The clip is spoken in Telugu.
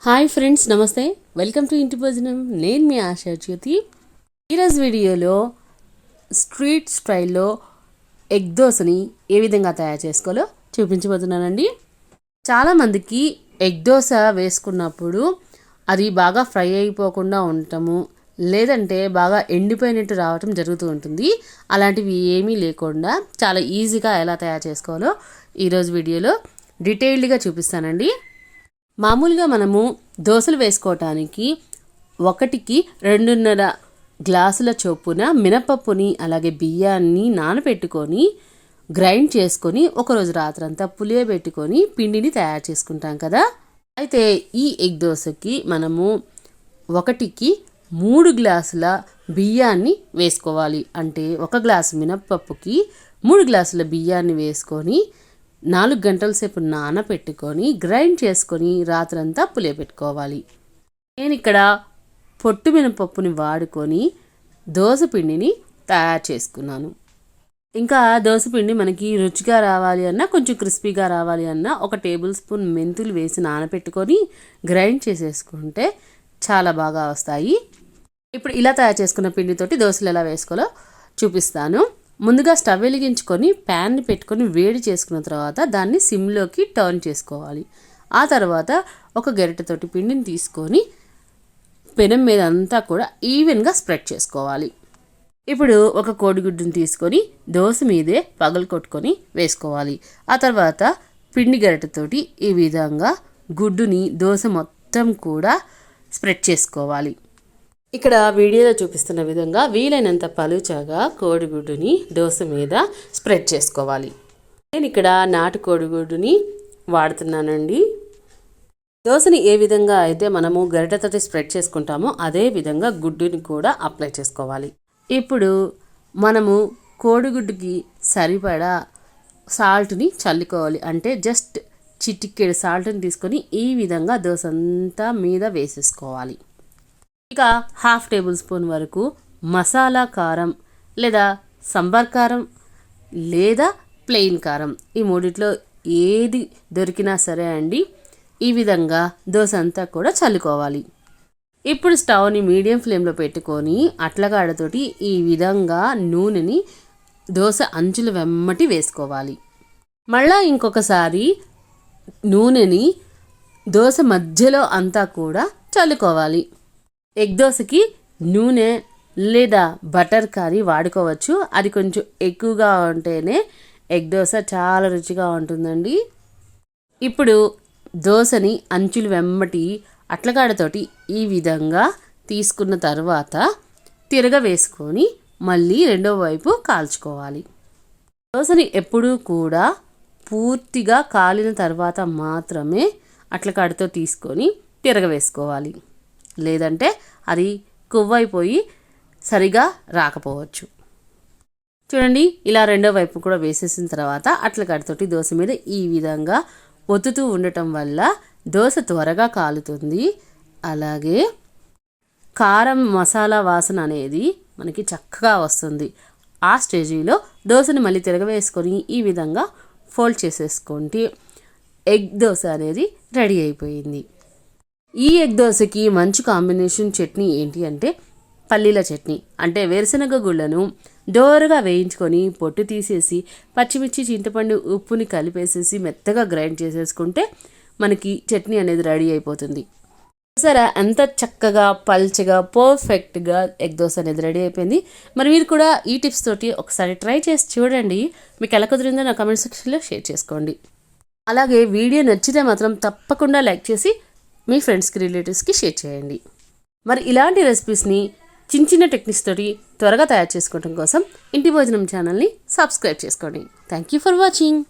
హాయ్ ఫ్రెండ్స్, నమస్తే. వెల్కమ్ టు ఇంటిభోజనం. నేను మీ ఆశా జ్యోతి. ఈరోజు వీడియోలో స్ట్రీట్ స్టైల్లో ఎగ్ దోసని ఏ విధంగా తయారు చేసుకోవాలో చూపించబోతున్నానండి. చాలామందికి ఎగ్ దోస వేసుకున్నప్పుడు అది బాగా ఫ్రై అయిపోకుండా ఉండటము, లేదంటే బాగా ఎండిపోయినట్టు రావటం జరుగుతూ ఉంటుంది. అలాంటివి ఏమీ లేకుండా చాలా ఈజీగా ఎలా తయారు చేసుకోవాలో ఈరోజు వీడియోలో డీటెయిల్డ్గా చూపిస్తానండి. మామూలుగా మనము దోశలు వేసుకోవటానికి 1-2.5 గ్లాసుల చొప్పున మినపప్పుని అలాగే బియ్యాన్ని నానబెట్టుకొని గ్రైండ్ చేసుకొని ఒకరోజు రాత్రంతా పులియబెట్టుకొని పిండిని తయారు చేసుకుంటాం కదా. అయితే ఈ ఎగ్ దోశకి మనము 1-3 గ్లాసుల బియ్యాన్ని వేసుకోవాలి. అంటే 1 గ్లాసు మినపప్పుకి 3 గ్లాసుల బియ్యాన్ని వేసుకొని 4 గంటల సేపు నానబెట్టుకొని గ్రైండ్ చేసుకొని రాత్రంతా పులియబెట్టుకోవాలి. నేను ఇక్కడ పొట్టు మినపప్పుని వాడుకొని దోసపిండిని తయారు చేసుకున్నాను. ఇంకా దోసపిండి మనకి రుచిగా రావాలి అన్నా, కొంచెం క్రిస్పీగా రావాలి అన్నా 1 టేబుల్ స్పూన్ మెంతులు వేసి నానబెట్టుకొని గ్రైండ్ చేసేసుకుంటే చాలా బాగా వస్తాయి. ఇప్పుడు ఇలా తయారు చేసుకున్న పిండితోటి దోశలు ఎలా వేసుకోవాలో చూపిస్తాను. ముందుగా స్టవ్ వెలిగించుకొని ప్యాన్ని పెట్టుకొని వేడి చేసుకున్న తర్వాత దాన్ని సిమ్లోకి టర్న్ చేసుకోవాలి. ఆ తర్వాత ఒక గరిటెతోటి పిండిని తీసుకొని పెనం మీద అంతా కూడా ఈవెన్గా స్ప్రెడ్ చేసుకోవాలి. ఇప్పుడు ఒక కోడిగుడ్డుని తీసుకొని దోశ మీదే పగలు కొట్టుకొని వేసుకోవాలి. ఆ తర్వాత పిండి గరిటెతోటి ఈ విధంగా గుడ్డుని దోశ మొత్తం కూడా స్ప్రెడ్ చేసుకోవాలి. ఇక్కడ వీడియోలో చూపిస్తున్న విధంగా వీలైనంత పలుచగా కోడిగుడ్డుని దోశ మీద స్ప్రెడ్ చేసుకోవాలి. నేను ఇక్కడ నాటు కోడిగుడ్డుని వాడుతున్నానండి. దోశని ఏ విధంగా అయితే మనము గరిటెతోటి స్ప్రెడ్ చేసుకుంటామో అదే విధంగా గుడ్డుని కూడా అప్లై చేసుకోవాలి. ఇప్పుడు మనము కోడిగుడ్డుకి సరిపడా సాల్ట్ని చల్లుకోవాలి. అంటే జస్ట్ చిటికెడు సాల్ట్ని తీసుకొని ఈ విధంగా దోశ అంతా మీద వేసేసుకోవాలి. ఇక 1/2 టేబుల్ స్పూన్ వరకు మసాలా కారం లేదా సంబార్ కారం లేదా ప్లెయిన్ కారం, ఈ మూడిట్లో ఏది దొరికినా సరే అండి, ఈ విధంగా దోశ అంతా కూడా చల్లుకోవాలి. ఇప్పుడు స్టవ్ని మీడియం ఫ్లేమ్లో పెట్టుకొని అట్లగాడతోటి ఈ విధంగా నూనెని దోశ అంచుల వెమ్మటి వేసుకోవాలి. మళ్ళా ఇంకొకసారి నూనెని దోశ మధ్యలో అంతా కూడా చల్లుకోవాలి. ఎగ్ దోశకి నూనె లేదా బటర్ కానీ వాడుకోవచ్చు. అది కొంచెం ఎక్కువగా ఉంటేనే ఎగ్ దోశ చాలా రుచిగా ఉంటుందండి. ఇప్పుడు దోశని అంచులు వెమ్మటి అట్లగాడతోటి ఈ విధంగా తీసుకున్న తర్వాత తిరగవేసుకొని మళ్ళీ రెండో వైపు కాల్చుకోవాలి. దోశని ఎప్పుడూ కూడా పూర్తిగా కాలిన తర్వాత మాత్రమే అట్లకాడతో తీసుకొని తిరగవేసుకోవాలి. లేదంటే అది కొవ్వైపోయి సరిగా రాకపోవచ్చు. చూడండి, ఇలా రెండో వైపు కూడా వేసేసిన తర్వాత అట్లకాడతోటి దోశ మీద ఈ విధంగా ఒత్తుతూ ఉండటం వల్ల దోశ త్వరగా కాలుతుంది. అలాగే కారం మసాలా వాసన అనేది మనకి చక్కగా వస్తుంది. ఆ స్టేజీలో దోశని మళ్ళీ తిరగవేసుకొని ఈ విధంగా ఫోల్డ్ చేసేసుకుంటే ఎగ్ దోశ అనేది రెడీ అయిపోయింది. ఈ ఎగ్ దోశకి మంచి కాంబినేషన్ చట్నీ ఏంటి అంటే పల్లీల చట్నీ. అంటే వేరుశనగ గుళ్ళను దోరగా వేయించుకొని పొట్టు తీసేసి పచ్చిమిర్చి, చింతపండు, ఉప్పుని కలిపేసేసి మెత్తగా గ్రైండ్ చేసేసుకుంటే మనకి చట్నీ అనేది రెడీ అయిపోతుంది. సరే, ఎంత చక్కగా పల్చగా పర్ఫెక్ట్గా ఎగ్ దోశ అనేది రెడీ అయిపోయింది. మరి మీరు కూడా ఈ టిప్స్ తోటి ఒకసారి ట్రై చేసి చూడండి. మీకు ఎలా కుదిరిందో నా కామెంట్ సెక్షన్లో షేర్ చేసుకోండి. అలాగే వీడియో నచ్చితే మాత్రం తప్పకుండా లైక్ చేసి మీ ఫ్రెండ్స్కి, రిలేటివ్స్కి షేర్ చేయండి. మరి ఇలాంటి రెసిపీస్ని చిన్న చిన్న టెక్నిక్స్ తోటి త్వరగా తయారు చేసుకోవడం కోసం ఇంటి భోజనం ఛానల్ని సబ్స్క్రైబ్ చేసుకోండి. Thank you for watching.